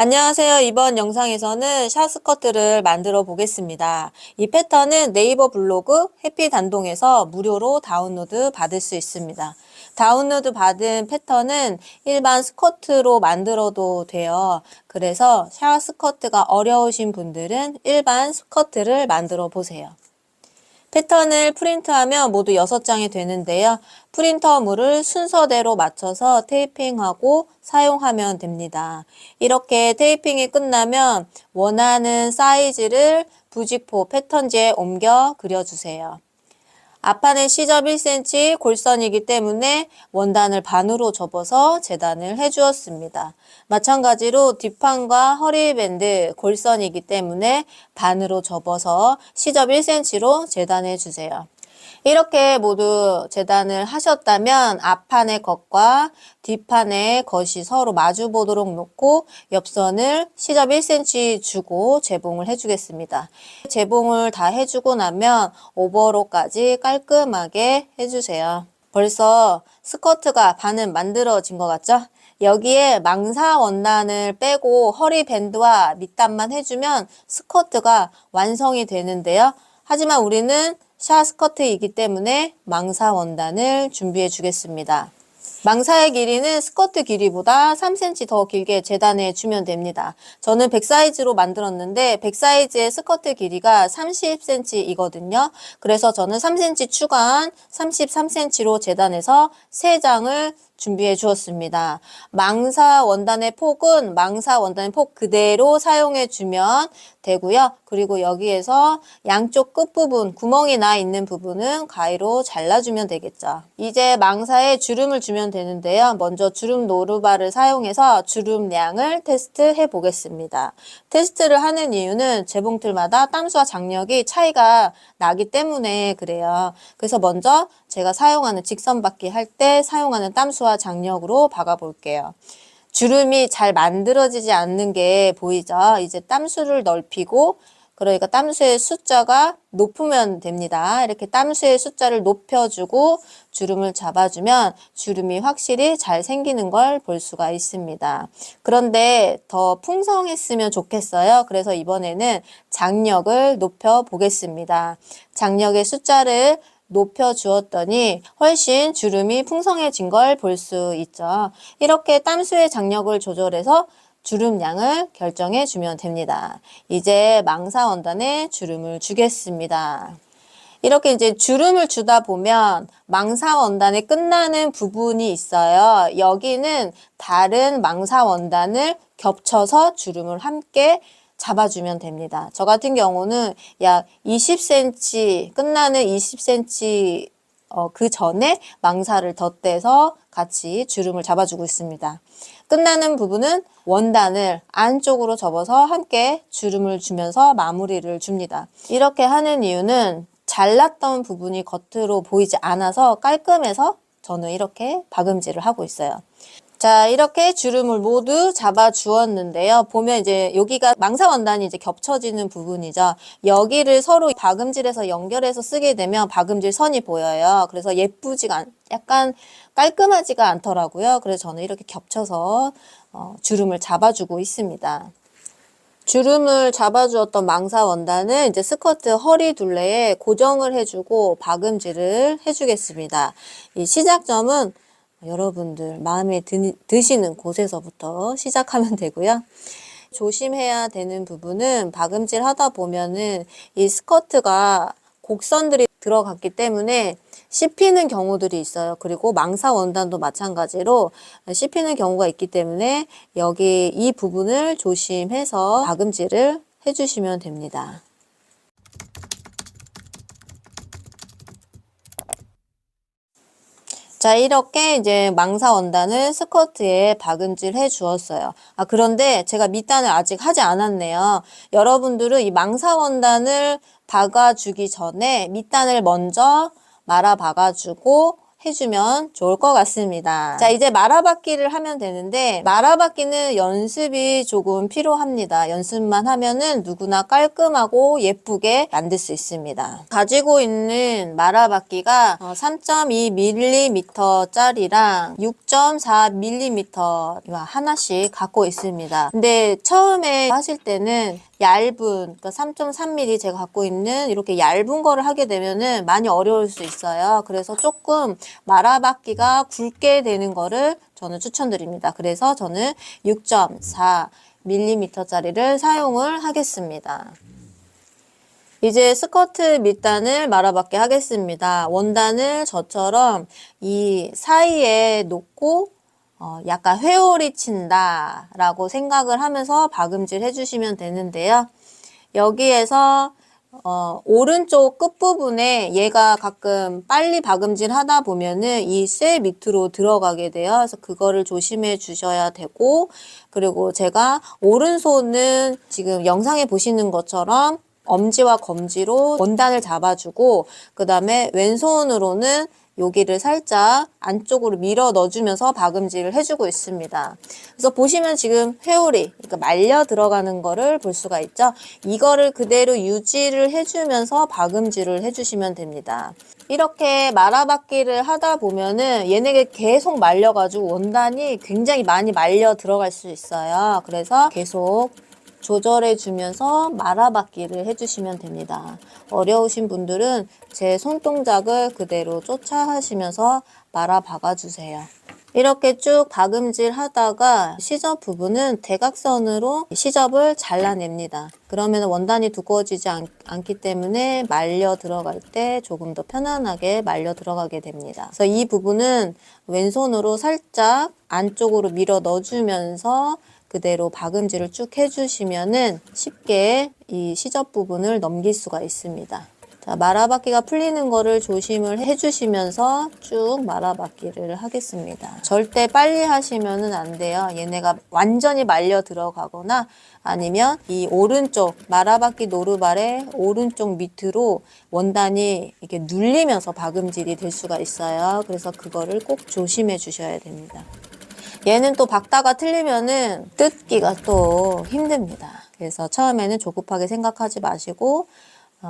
안녕하세요. 이번 영상에서는 샷스커트를 만들어 보겠습니다. 이 패턴은 네이버 블로그 해피단동에서 무료로 다운로드 받을 수 있습니다. 다운로드 받은 패턴은 일반 스커트로 만들어도 돼요. 그래서 샷스커트가 어려우신 분들은 일반 스커트를 만들어 보세요. 패턴을 프린트하면 모두 6장이 되는데요. 프린터물을 순서대로 맞춰서 테이핑하고 사용하면 됩니다. 이렇게 테이핑이 끝나면 원하는 사이즈를 부직포 패턴지에 옮겨 그려주세요. 앞판은 C점 1cm 골선이기 때문에 원단을 반으로 접어서 재단을 해주었습니다. 마찬가지로 뒷판과 허리밴드 골선이기 때문에 반으로 접어서 C점 1cm로 재단해 주세요. 이렇게 모두 재단을 하셨다면 앞판의 겉과 뒷판의 겉이 서로 마주 보도록 놓고 옆선을 C점 1cm 주고 재봉을 해주겠습니다. 재봉을 다 해주고 나면 오버로까지 깔끔하게 해주세요. 벌써 스커트가 반은 만들어진 것 같죠? 여기에 망사 원단을 빼고 허리 밴드와 밑단만 해주면 스커트가 완성이 되는데요. 하지만 우리는 샷스커트이기 때문에 망사 원단을 준비해 주겠습니다. 망사의 길이는 스커트 길이보다 3cm 더 길게 재단해 주면 됩니다. 저는 100 사이즈로 만들었는데 100 사이즈의 스커트 길이가 30cm이거든요. 그래서 저는 3cm 추가한 33cm로 재단해서 3장을 준비해 주었습니다. 망사 원단의 폭은 망사 원단의 폭 그대로 사용해 주면 되고요. 그리고 여기에서 양쪽 끝부분, 구멍이 나 있는 부분은 가위로 잘라주면 되겠죠. 이제 망사에 주름을 주면 되는데요. 먼저 주름 노루발을 사용해서 주름량을 테스트해 보겠습니다. 테스트를 하는 이유는 재봉틀마다 땀수와 장력이 차이가 나기 때문에 그래요. 그래서 먼저 제가 사용하는 직선박기 할 때 사용하는 땀수와 장력으로 박아 볼게요. 주름이 잘 만들어지지 않는 게 보이죠? 이제 땀수를 넓히고, 그러니까 땀수의 숫자가 높으면 됩니다. 이렇게 땀수의 숫자를 높여주고 주름을 잡아주면 주름이 확실히 잘 생기는 걸 볼 수가 있습니다. 그런데 더 풍성했으면 좋겠어요. 그래서 이번에는 장력을 높여 보겠습니다. 장력의 숫자를 높여 주었더니 훨씬 주름이 풍성해진 걸 볼 수 있죠. 이렇게 땀수의 장력을 조절해서 주름량을 결정해 주면 됩니다. 이제 망사 원단에 주름을 주겠습니다. 이렇게 이제 주름을 주다 보면 망사 원단에 끝나는 부분이 있어요. 여기는 다른 망사 원단을 겹쳐서 주름을 함께 잡아주면 됩니다. 저 같은 경우는 약 20cm, 끝나는 20cm 그 전에 망사를 덧대서 같이 주름을 잡아주고 있습니다. 끝나는 부분은 원단을 안쪽으로 접어서 함께 주름을 주면서 마무리를 줍니다. 이렇게 하는 이유는 잘랐던 부분이 겉으로 보이지 않아서 깔끔해서 저는 이렇게 박음질을 하고 있어요. 자, 이렇게 주름을 모두 잡아 주었는데요. 보면 이제 여기가 망사 원단이 이제 겹쳐지는 부분이죠. 여기를 서로 박음질해서 연결해서 쓰게 되면 박음질 선이 보여요. 그래서 예쁘지가 약간 깔끔하지가 않더라고요. 그래서 저는 이렇게 겹쳐서 주름을 잡아주고 있습니다. 주름을 잡아주었던 망사 원단을 이제 스커트 허리 둘레에 고정을 해주고 박음질을 해주겠습니다. 이 시작점은 여러분들 마음에 드시는 곳에서부터 시작하면 되고요. 조심해야 되는 부분은 박음질 하다 보면은 이 스커트가 곡선들이 들어갔기 때문에 씹히는 경우들이 있어요. 그리고 망사 원단도 마찬가지로 씹히는 경우가 있기 때문에 여기 이 부분을 조심해서 박음질을 해주시면 됩니다. 자, 이렇게 이제 망사 원단을 스커트에 박음질 해 주었어요. 그런데 제가 밑단을 아직 하지 않았네요. 여러분들은 이 망사 원단을 박아주기 전에 밑단을 먼저 말아 박아주고 해주면 좋을 것 같습니다. 자, 이제 말아받기를 하면 되는데 말아받기는 연습이 조금 필요합니다. 연습만 하면은 누구나 깔끔하고 예쁘게 만들 수 있습니다. 가지고 있는 말아받기가 3.2mm 짜리랑 6.4mm 하나씩 갖고 있습니다. 근데 처음에 하실 때는 얇은, 그러니까 3.3mm 제가 갖고 있는 이렇게 얇은 거를 하게 되면은 많이 어려울 수 있어요. 그래서 조금 말아받기가 굵게 되는 거를 저는 추천드립니다. 그래서 저는 6.4mm 짜리를 사용을 하겠습니다. 이제 스커트 밑단을 말아받게 하겠습니다. 원단을 저처럼 이 사이에 놓고 약간 회오리 친다 라고 생각을 하면서 박음질 해주시면 되는데요. 여기에서 오른쪽 끝부분에 얘가 가끔 빨리 박음질 하다 보면은 이 쇠 밑으로 들어가게 돼요. 그래서 그거를 조심해 주셔야 되고, 그리고 제가 오른손은 지금 영상에 보시는 것처럼 엄지와 검지로 원단을 잡아주고, 그 다음에 왼손으로는 여기를 살짝 안쪽으로 밀어 넣어주면서 박음질을 해주고 있습니다. 그래서 보시면 지금 회오리, 그러니까 말려 들어가는 거를 볼 수가 있죠. 이거를 그대로 유지를 해주면서 박음질을 해주시면 됩니다. 이렇게 말아받기를 하다 보면은 얘네가 계속 말려가지고 원단이 굉장히 많이 말려 들어갈 수 있어요. 그래서 계속 조절해 주면서 말아받기를 해주시면 됩니다. 어려우신 분들은 제 손동작을 그대로 쫓아 하시면서 말아박아 주세요. 이렇게 쭉 박음질 하다가 시접 부분은 대각선으로 시접을 잘라냅니다. 그러면 원단이 두꺼워지지 않기 때문에 말려 들어갈 때 조금 더 편안하게 말려 들어가게 됩니다. 그래서 이 부분은 왼손으로 살짝 안쪽으로 밀어 넣어주면서 그대로 박음질을 쭉 해주시면은 쉽게 이 시접 부분을 넘길 수가 있습니다. 자, 말아받기가 풀리는 거를 조심을 해주시면서 쭉 말아받기를 하겠습니다. 절대 빨리 하시면은 안 돼요. 얘네가 완전히 말려 들어가거나 아니면 이 오른쪽 말아받기 노루발의 오른쪽 밑으로 원단이 이렇게 눌리면서 박음질이 될 수가 있어요. 그래서 그거를 꼭 조심해 주셔야 됩니다. 얘는 또 박다가 틀리면은 뜯기가 또 힘듭니다. 그래서 처음에는 조급하게 생각하지 마시고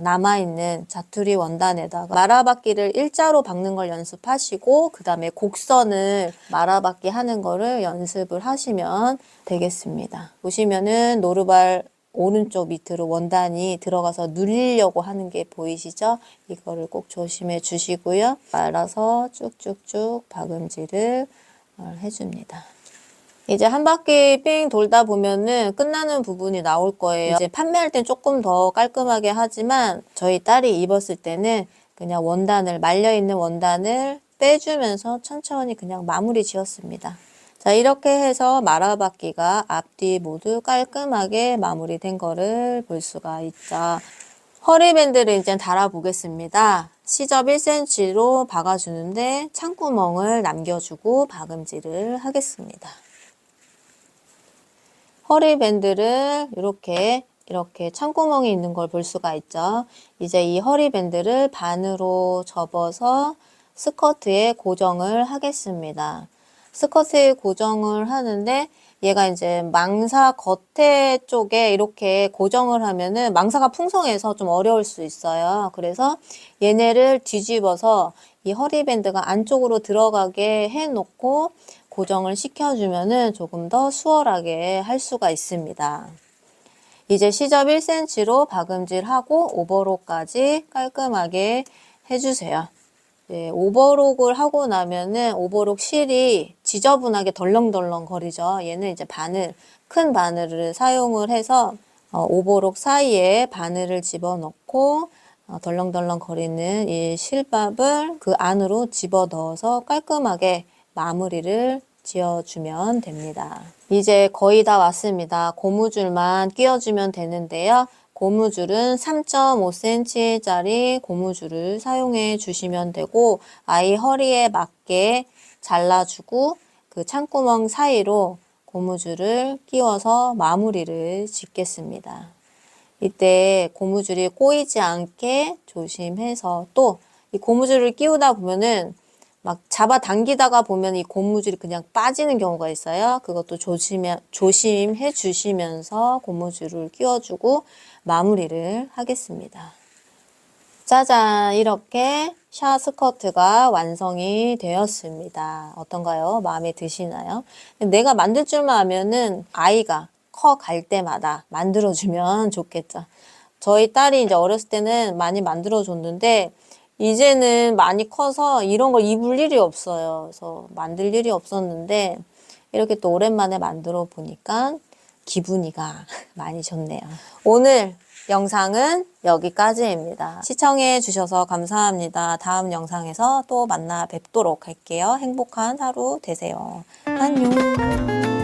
남아있는 자투리 원단에다가 말아받기를 일자로 박는 걸 연습하시고 그 다음에 곡선을 말아받기 하는 거를 연습을 하시면 되겠습니다. 보시면은 노루발 오른쪽 밑으로 원단이 들어가서 눌리려고 하는 게 보이시죠? 이거를 꼭 조심해 주시고요. 말아서 쭉쭉쭉 박음질을 해줍니다. 이제 한 바퀴 삥 돌다 보면은 끝나는 부분이 나올 거예요. 이제 판매할 땐 조금 더 깔끔하게 하지만 저희 딸이 입었을 때는 그냥 원단을, 말려있는 원단을 빼주면서 천천히 그냥 마무리 지었습니다. 자, 이렇게 해서 말아받기가 앞뒤 모두 깔끔하게 마무리된 거를 볼 수가 있죠. 허리밴드를 이제 달아 보겠습니다. 시접 1cm로 박아주는데 창구멍을 남겨주고 박음질을 하겠습니다. 허리밴드를 이렇게 창구멍이 있는 걸 볼 수가 있죠. 이제 이 허리밴드를 반으로 접어서 스커트에 고정을 하겠습니다. 스커트에 고정을 하는데 얘가 이제 망사 겉에 쪽에 이렇게 고정을 하면은 망사가 풍성해서 좀 어려울 수 있어요. 그래서 얘네를 뒤집어서 이 허리밴드가 안쪽으로 들어가게 해놓고 고정을 시켜주면은 조금 더 수월하게 할 수가 있습니다. 이제 시접 1cm로 박음질하고 오버록까지 깔끔하게 해주세요. 네, 오버록을 하고 나면은 오버록 실이 지저분하게 덜렁덜렁 거리죠. 얘는 이제 큰 바늘을 사용을 해서 오버록 사이에 바늘을 집어넣고 덜렁덜렁 거리는 이 실밥을 그 안으로 집어넣어서 깔끔하게 마무리를 지어주면 됩니다. 이제 거의 다 왔습니다. 고무줄만 끼워주면 되는데요. 고무줄은 3.5cm짜리 고무줄을 사용해 주시면 되고 아이 허리에 맞게 잘라주고 그 창구멍 사이로 고무줄을 끼워서 마무리를 짓겠습니다. 이때 고무줄이 꼬이지 않게 조심해서 또 이 고무줄을 끼우다 보면은 막 잡아당기다가 보면 이 고무줄이 그냥 빠지는 경우가 있어요. 그것도 조심해 주시면서 고무줄을 끼워주고 마무리를 하겠습니다. 짜잔! 이렇게 샤 스커트가 완성이 되었습니다. 어떤가요? 마음에 드시나요? 내가 만들 줄만 알면은 아이가 커 갈 때마다 만들어주면 좋겠죠. 저희 딸이 이제 어렸을 때는 많이 만들어줬는데 이제는 많이 커서 이런 걸 입을 일이 없어요. 그래서 만들 일이 없었는데 이렇게 또 오랜만에 만들어 보니까 기분이가 많이 좋네요. 오늘 영상은 여기까지입니다. 시청해 주셔서 감사합니다. 다음 영상에서 또 만나 뵙도록 할게요. 행복한 하루 되세요. 안녕.